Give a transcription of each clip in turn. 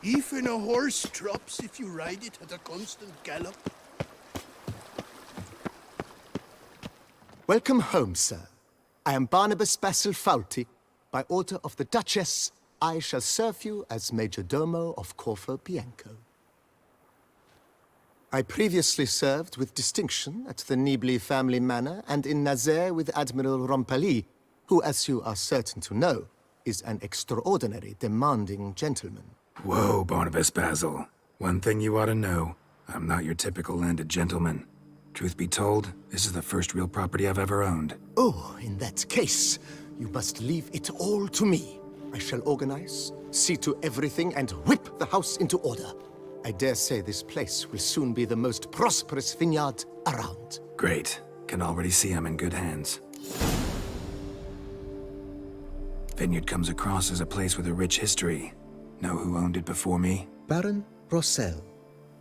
Even a horse drops if you ride it at a constant gallop. Welcome home, sir. I am Barnabas Basil Faulty. By order of the Duchess, I shall serve you as Major Domo of Corvo Bianco. I previously served with distinction at the Nibli family manor and in Nazaire with Admiral Rompali, who, as you are certain to know, is an extraordinary, demanding gentleman. Whoa, Barnabas Basil. One thing you ought to know. I'm not your typical landed gentleman. Truth be told, this is the first real property I've ever owned. Oh, in that case, you must leave it all to me. I shall organize, see to everything, and whip the house into order. I dare say this place will soon be the most prosperous vineyard around. Great. Can already see I'm in good hands. Vineyard comes across as a place with a rich history. Know who owned it before me? Baron Rossel,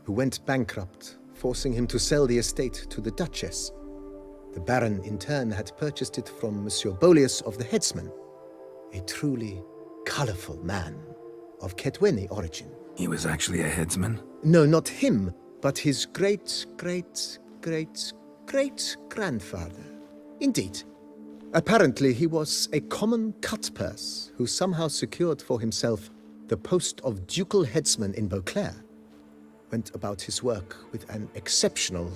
who went bankrupt, forcing him to sell the estate to the Duchess. The Baron, in turn, had purchased it from Monsieur Bolius of the Headsman, a truly colorful man of Ketweni origin. He was actually a headsman? No, not him, but his great-great-great-great-grandfather. Indeed. Apparently, he was a common cut-purse who somehow secured for himself the post of ducal headsman in Beauclair. Went about his work with an exceptional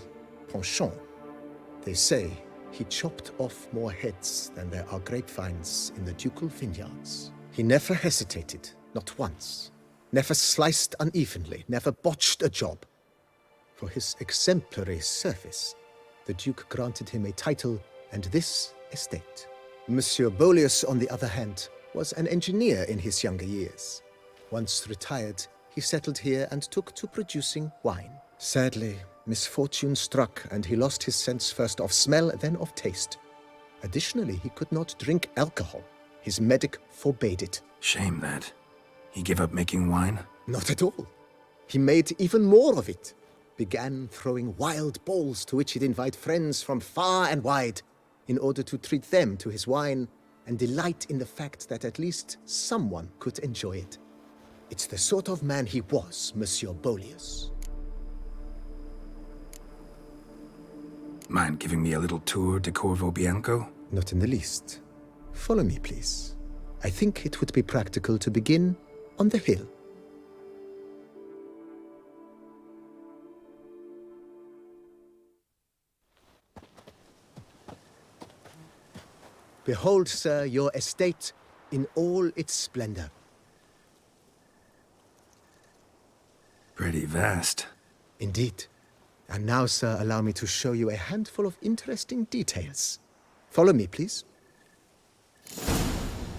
penchant. They say he chopped off more heads than there are grapevines in the ducal vineyards. He never hesitated, not once. Never sliced unevenly, never botched a job. For his exemplary service, the Duke granted him a title and this estate. Monsieur Bolius, on the other hand, was an engineer in his younger years. Once retired, he settled here and took to producing wine. Sadly, misfortune struck and he lost his sense first of smell, then of taste. Additionally, he could not drink alcohol. His medic forbade it. Shame that. He gave up making wine? Not at all. He made even more of it. Began throwing wild balls to which he'd invite friends from far and wide in order to treat them to his wine and delight in the fact that at least someone could enjoy it. It's the sort of man he was, Monsieur Bolius. Mind giving me a little tour de Corvo Bianco? Not in the least. Follow me, please. I think it would be practical to begin on the hill. Behold, sir, your estate in all its splendor. Pretty vast. Indeed. And now, sir, allow me to show you a handful of interesting details. Follow me, please.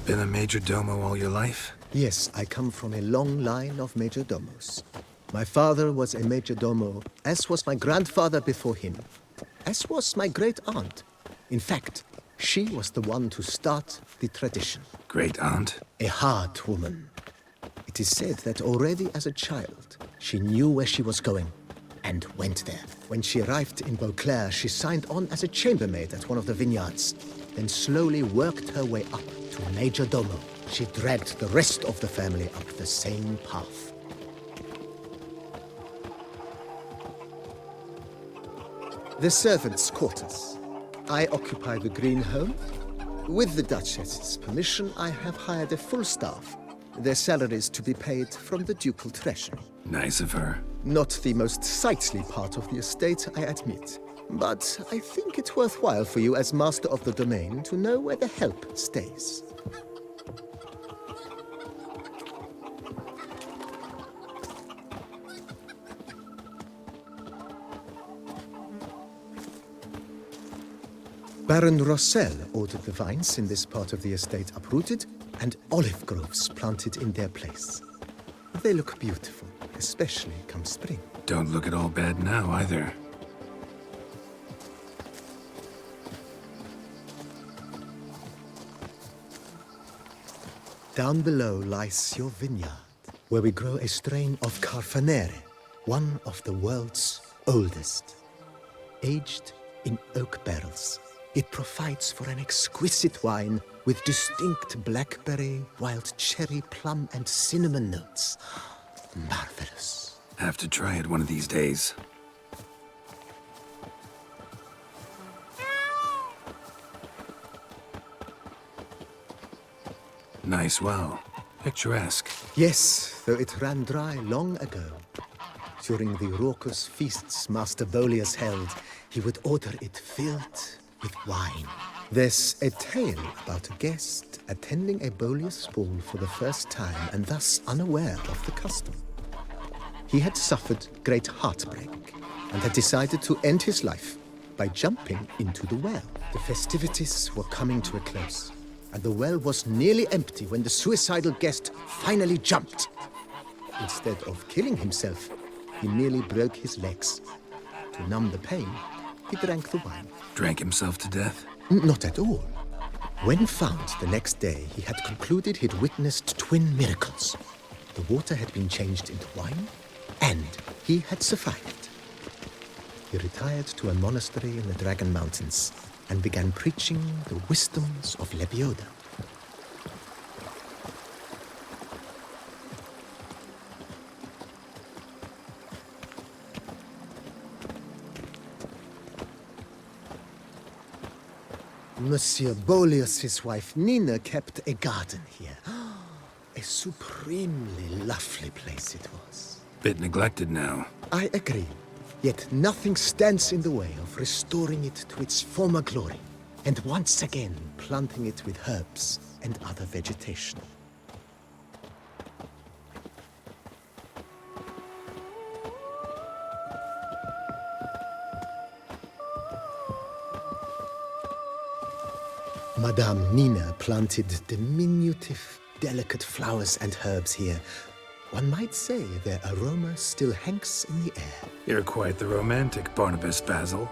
Been a major domo all your life? Yes, I come from a long line of major domos. My father was a major domo, as was my grandfather before him, as was my great-aunt. In fact, she was the one to start the tradition. Great-aunt? A hard woman. It is said that already as a child, she knew where she was going and went there. When she arrived in Beauclair, she signed on as a chambermaid at one of the vineyards, then slowly worked her way up to major domo. She dragged the rest of the family up the same path. The servants' quarters. I occupy the green home. With the Duchess's permission, I have hired a full staff. Their salaries to be paid from the ducal treasury. Nice of her. Not the most sightly part of the estate, I admit. But I think it's worthwhile for you as master of the domain to know where the help stays. Baron Rossel ordered the vines in this part of the estate uprooted and olive groves planted in their place. They look beautiful, especially come spring. Don't look at all bad now, either. Down below lies your vineyard, where we grow a strain of Carfanere, one of the world's oldest. Aged in oak barrels, it provides for an exquisite wine with distinct blackberry, wild cherry, plum, and cinnamon notes. Marvelous. Have to try it one of these days. Nice well. Picturesque. Yes, though it ran dry long ago. During the raucous feasts Master Bolius held, he would order it filled with wine. There's a tale about a guest attending a Bolius ball for the first time and thus unaware of the custom. He had suffered great heartbreak and had decided to end his life by jumping into the well. The festivities were coming to a close, and the well was nearly empty when the suicidal guest finally jumped. Instead of killing himself, he merely broke his legs. To numb the pain, he drank the wine. Drank himself to death? Not at all. When found the next day, he had concluded he'd witnessed twin miracles. The water had been changed into wine, and he had survived. He retired to a monastery in the Dragon Mountains and began preaching the wisdoms of Lebioda. Monsieur Bolius's wife Nina kept a garden here. A supremely lovely place it was. Bit neglected now. I agree. Yet nothing stands in the way of restoring it to its former glory, and once again planting it with herbs and other vegetation. Madame Nina planted diminutive, delicate flowers and herbs here. One might say their aroma still hangs in the air. You're quite the romantic, Barnabas Basil.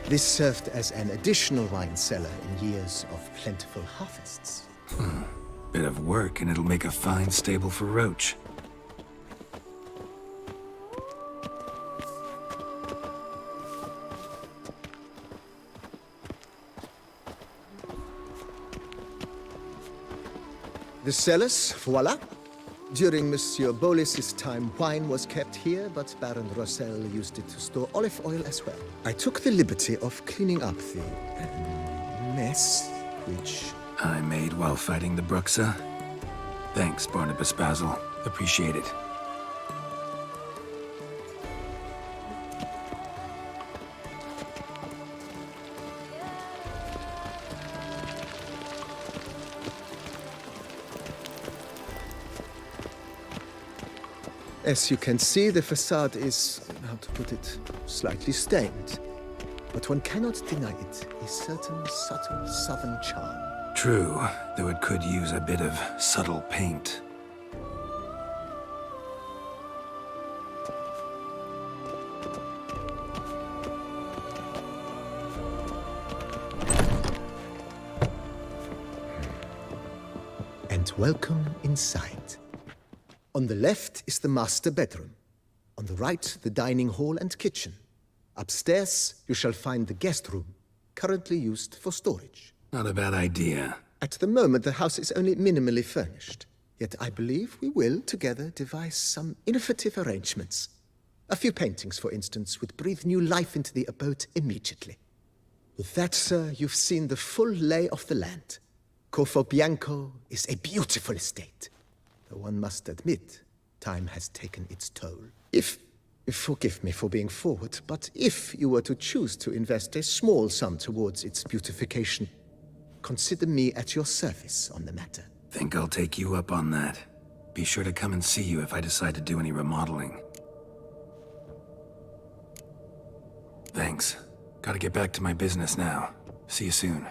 This served as an additional wine cellar in years of plentiful harvests. Bit of work and it'll make a fine stable for Roach. The cellars, voila. During Monsieur Bolis's time, wine was kept here, but Baron Rossel used it to store olive oil as well. I took the liberty of cleaning up the mess, which... I made while fighting the Bruxa. Thanks, Barnabas Basil. Appreciate it. As you can see, the facade is, how to put it, slightly stained. But one cannot deny it a certain subtle southern charm. True, though it could use a bit of subtle paint. And welcome inside. On the left is the master bedroom. On the right, the dining hall and kitchen. Upstairs, you shall find the guest room, currently used for storage. Not a bad idea. At the moment, the house is only minimally furnished. Yet I believe we will, together, devise some innovative arrangements. A few paintings, for instance, would breathe new life into the abode immediately. With that, sir, you've seen the full lay of the land. Corfo Bianco is a beautiful estate. Though one must admit, time has taken its toll. Forgive me for being forward, but if you were to choose to invest a small sum towards its beautification, consider me at your service on the matter. Think I'll take you up on that. Be sure to come and see you if I decide to do any remodeling. Thanks. Gotta get back to my business now. See you soon.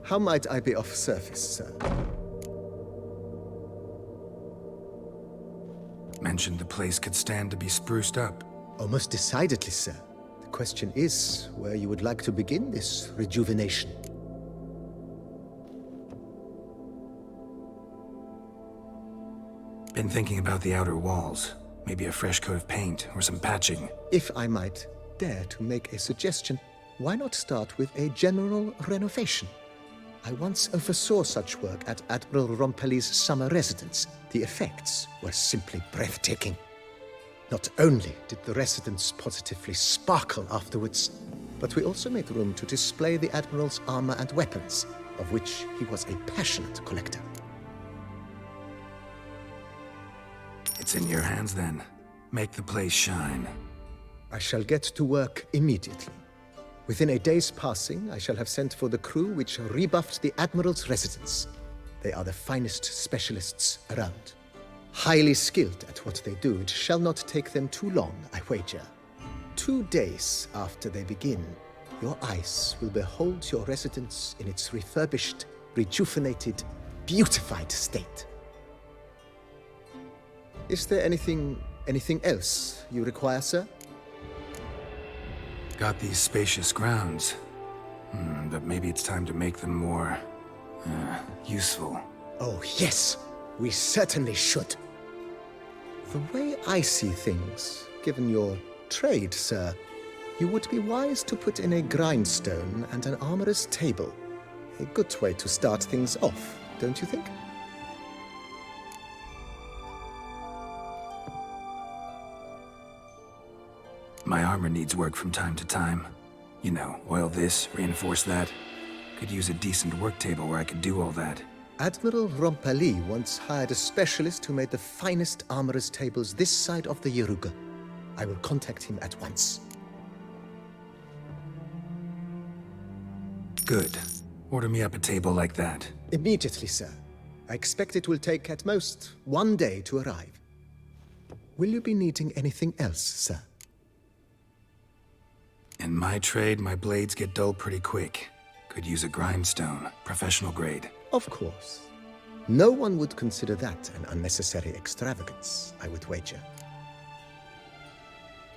How might I be of service, sir? Mentioned the place could stand to be spruced up. Oh, most decidedly, sir. The question is where you would like to begin this rejuvenation. Been thinking about the outer walls. Maybe a fresh coat of paint or some patching. If I might dare to make a suggestion, why not start with a general renovation? I once oversaw such work at Admiral Rompelli's summer residence. The effects were simply breathtaking. Not only did the residence positively sparkle afterwards, but we also made room to display the Admiral's armor and weapons, of which he was a passionate collector. It's in your hands then. Make the place shine. I shall get to work immediately. Within a day's passing, I shall have sent for the crew which rebuffed the Admiral's residence. They are the finest specialists around. Highly skilled at what they do, it shall not take them too long, I wager. 2 days after they begin, your eyes will behold your residence in its refurbished, rejuvenated, beautified state. Is there anything else you require, sir? Got these spacious grounds. But maybe it's time to make them more... useful. Oh, yes. We certainly should. The way I see things, given your trade, sir, you would be wise to put in a grindstone and an armorer's table. A good way to start things off, don't you think? My armor needs work from time to time. You know, oil this, reinforce that. Could use a decent work table where I could do all that. Admiral Rompelli once hired a specialist who made the finest armorer's tables this side of the Yaruga. I will contact him at once. Good. Order me up a table like that. Immediately, sir. I expect it will take at most 1 day to arrive. Will you be needing anything else, sir? In my trade, my blades get dull pretty quick. Could use a grindstone, professional grade. Of course. No one would consider that an unnecessary extravagance, I would wager.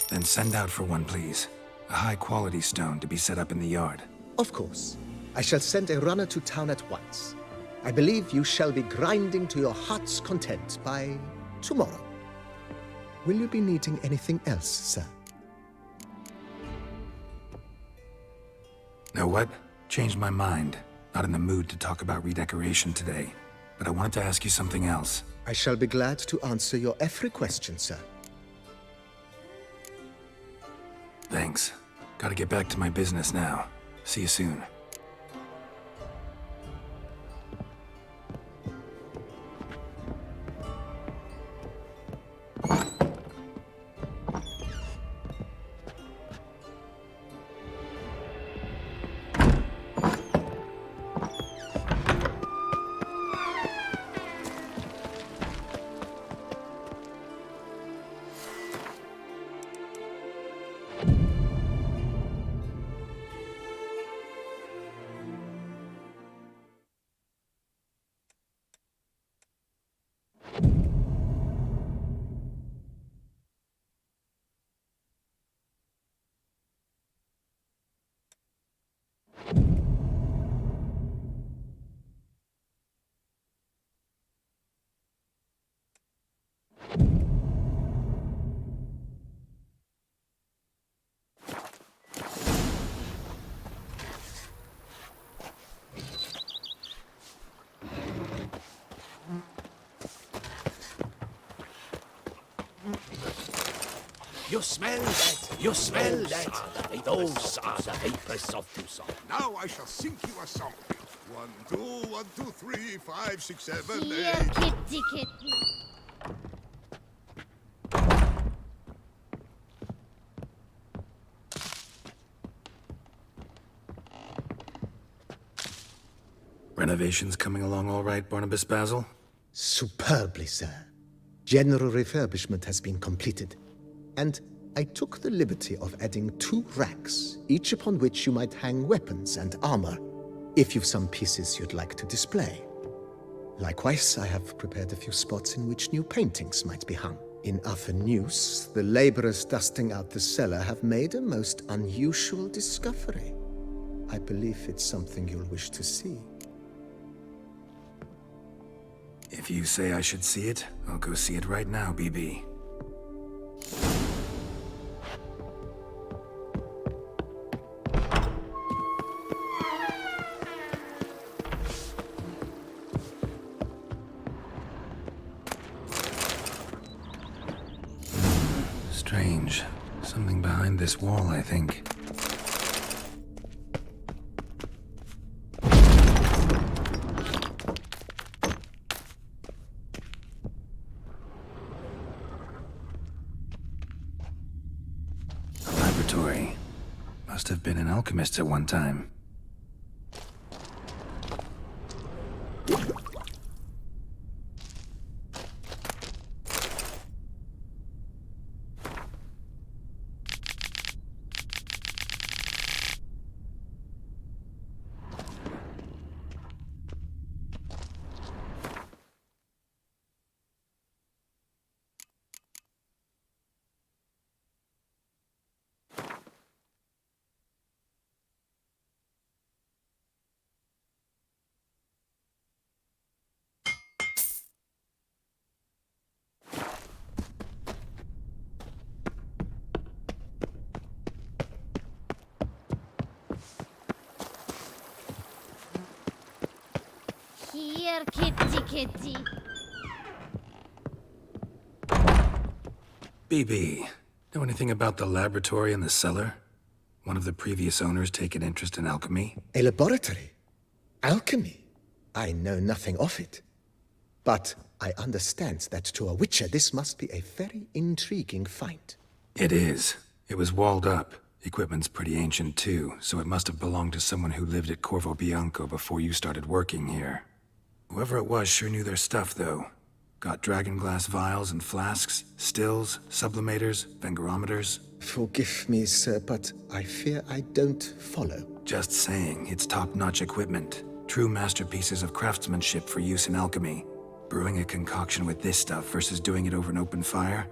Then send out for one, please. A high-quality stone to be set up in the yard. Of course. I shall send a runner to town at once. I believe you shall be grinding to your heart's content by tomorrow. Will you be needing anything else, sir? Know what? Changed my mind. Not in the mood to talk about redecoration today. But I wanted to ask you something else. I shall be glad to answer your every question, sir. Thanks. Gotta get back to my business now. See you soon. You smell that? You smell that? Those are the vapors of Tucson. Now I shall sink you a song. 1, 2, 1, 2, 3, 5, 6, 7, Here, 8. kitty kitten. Renovations coming along all right, Barnabas Basil? Superbly, sir. General refurbishment has been completed. And I took the liberty of adding 2 racks, each upon which you might hang weapons and armor. if you've some pieces you'd like to display. Likewise, I have prepared a few spots in which new paintings might be hung. In other news, the laborers dusting out the cellar have made a most unusual discovery. I believe it's something you'll wish to see. If you say I should see it, I'll go see it right now, BB. Strange. Something behind this wall, I think. A laboratory. Must have been an alchemist at one time. Here, kitty, kitty. BB, know anything about the laboratory in the cellar? One of the previous owners take an interest in alchemy? A laboratory? Alchemy? I know nothing of it. But I understand that to a witcher this must be a very intriguing find. It is. It was walled up. Equipment's pretty ancient too, so it must have belonged to someone who lived at Corvo Bianco before you started working here. Whoever it was sure knew their stuff, though. Got dragonglass vials and flasks, stills, sublimators, vengerometers. Forgive me, sir, but I fear I don't follow. Just saying, it's top-notch equipment. True masterpieces of craftsmanship for use in alchemy. Brewing a concoction with this stuff versus doing it over an open fire?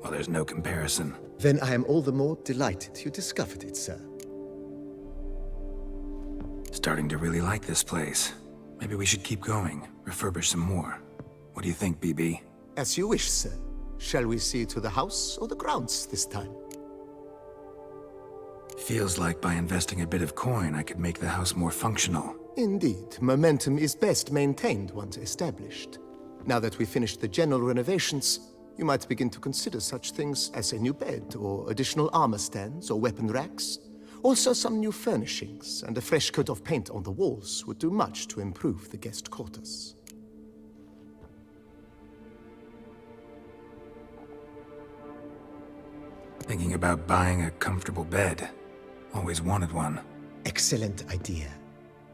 Well, there's no comparison. Then I am all the more delighted you discovered it, sir. Starting to really like this place. Maybe we should keep going, refurbish some more. What do you think, BB? As you wish, sir. Shall we see to the house or the grounds this time? Feels like by investing a bit of coin, I could make the house more functional. Indeed, momentum is best maintained once established. Now that we've finished the general renovations, you might begin to consider such things as a new bed, or additional armor stands, or weapon racks. Also, some new furnishings and a fresh coat of paint on the walls would do much to improve the guest quarters. Thinking about buying a comfortable bed. Always wanted one. Excellent idea.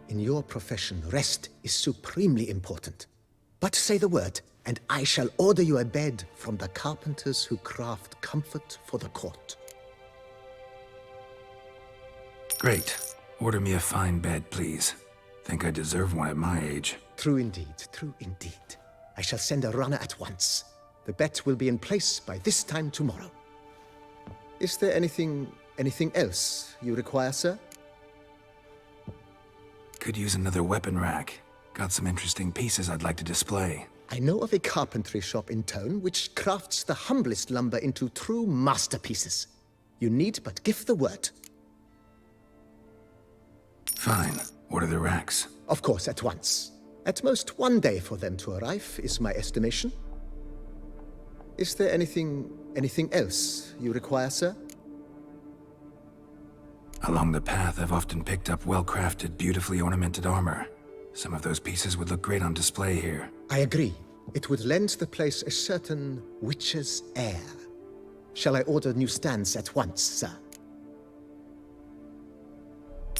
In your profession, rest is supremely important. But say the word, and I shall order you a bed from the carpenters who craft comfort for the court. Great. Order me a fine bed, please. Think I deserve one at my age. True indeed, true indeed. I shall send a runner at once. The bet will be in place by this time tomorrow. Is there anything else you require, sir? Could use another weapon rack. Got some interesting pieces I'd like to display. I know of a carpentry shop in town which crafts the humblest lumber into true masterpieces. You need but give the word. Fine. Order the racks. Of course, at once. At most 1 day for them to arrive, is my estimation. Is there anything else you require, sir? Along the path, I've often picked up well-crafted, beautifully ornamented armor. Some of those pieces would look great on display here. I agree. It would lend the place a certain witcher's air. Shall I order new stands at once, sir?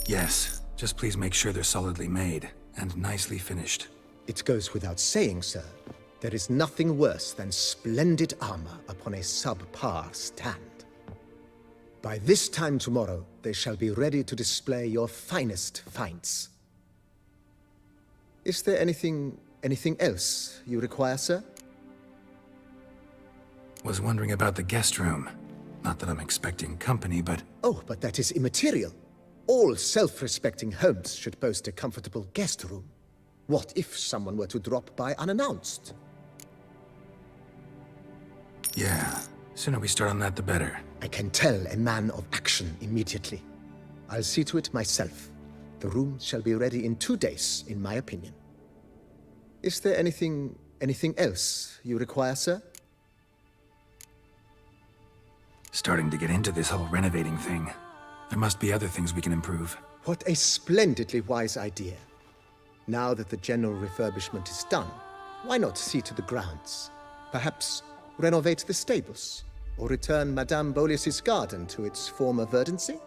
Yes. Just please make sure they're solidly made and nicely finished. It goes without saying, sir. There is nothing worse than splendid armor upon a subpar stand. By this time tomorrow, they shall be ready to display your finest finds. Is there anything else you require, sir? Was wondering about the guest room. Not that I'm expecting company, but... Oh, but that is immaterial. All self-respecting homes should boast a comfortable guest room. What if someone were to drop by unannounced? Yeah, sooner we start on that, the better. I can tell a man of action immediately. I'll see to it myself. The room shall be ready in 2 days, in my opinion. Is there anything else you require, sir? Starting to get into this whole renovating thing. There must be other things we can improve. What a splendidly wise idea. Now that the general refurbishment is done, why not see to the grounds? Perhaps renovate the stables, or return Madame Bolis's garden to its former verdancy?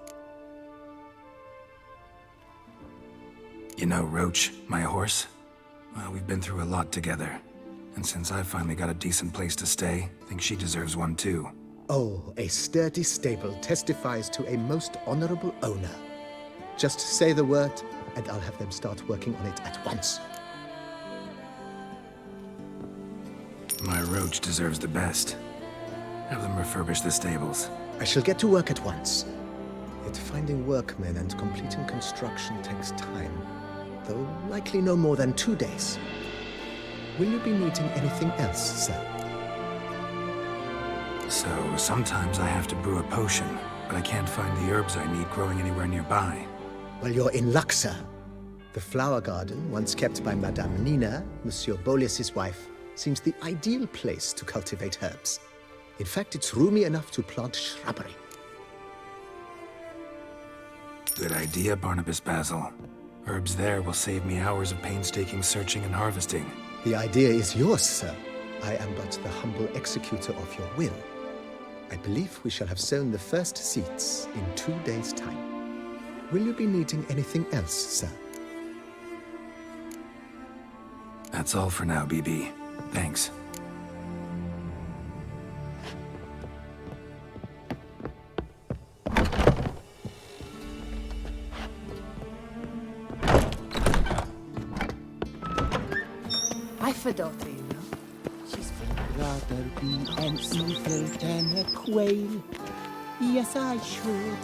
You know Roach, my horse? Well, we've been through a lot together. And since I've finally got a decent place to stay, I think she deserves one too. Oh, a sturdy stable testifies to a most honorable owner. Just say the word, and I'll have them start working on it at once. My Roach deserves the best. Have them refurbish the stables. I shall get to work at once. Yet finding workmen and completing construction takes time, though likely no more than 2 days. Will you be needing anything else, sir? So, sometimes I have to brew a potion, but I can't find the herbs I need growing anywhere nearby. Well, you're in luck, sir. The flower garden, once kept by Madame Nina, Monsieur Bolis's wife, seems the ideal place to cultivate herbs. In fact, it's roomy enough to plant shrubbery. Good idea, Barnabas Basil. Herbs there will save me hours of painstaking searching and harvesting. The idea is yours, sir. I am but the humble executor of your will. I believe we shall have sown the first seeds in 2 days' time. Will you be needing anything else, sir? That's all for now, BB. Thanks. I've a daughter, you know. She's rather be an eagle than a quail. Yes, I should.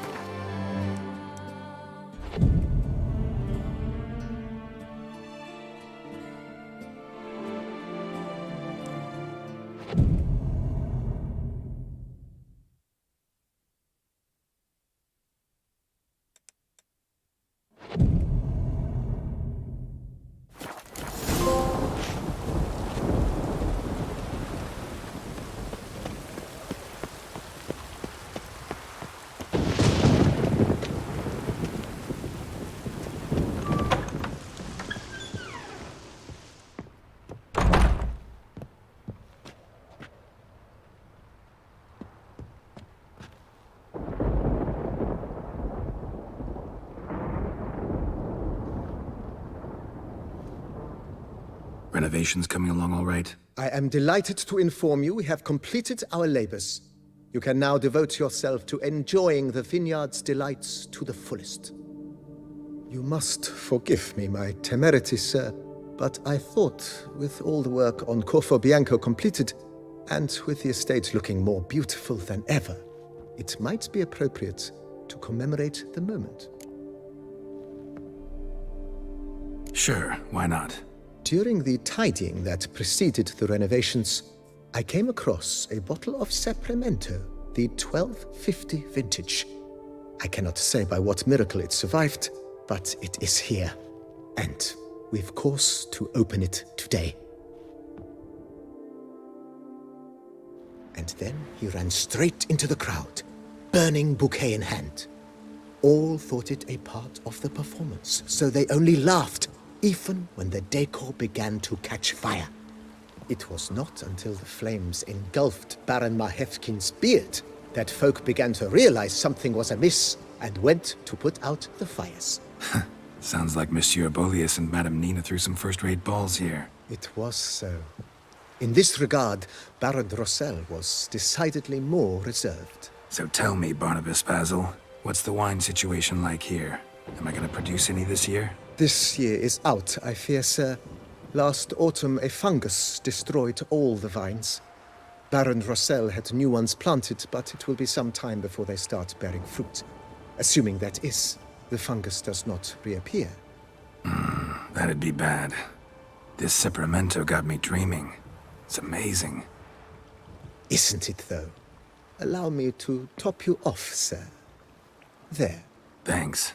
Renovations coming along all right? I am delighted to inform you we have completed our labors. You can now devote yourself to enjoying the vineyard's delights to the fullest. You must forgive me my temerity, sir, but I thought, with all the work on Corvo Bianco completed, and with the estate looking more beautiful than ever, it might be appropriate to commemorate the moment. Sure, why not? During the tidying that preceded the renovations, I came across a bottle of Sapramento, the 1250 vintage. I cannot say by what miracle it survived, but it is here. And we've cause to open it today. And then he ran straight into the crowd, burning bouquet in hand. All thought it a part of the performance, so they only laughed, even when the decor began to catch fire. It was not until the flames engulfed Baron Mahevkin's beard that folk began to realize something was amiss and went to put out the fires. Sounds like Monsieur Boleus and Madame Nina threw some first-rate balls here. It was so. In this regard, Baron Rossel was decidedly more reserved. So tell me, Barnabas Basil, what's the wine situation like here? Am I gonna produce any this year? This year is out, I fear, sir. Last autumn, a fungus destroyed all the vines. Baron Rossel had new ones planted, but it will be some time before they start bearing fruit. Assuming that is, the fungus does not reappear. That'd be bad. This Sacramento got me dreaming. It's amazing. Isn't it, though? Allow me to top you off, sir. There. Thanks.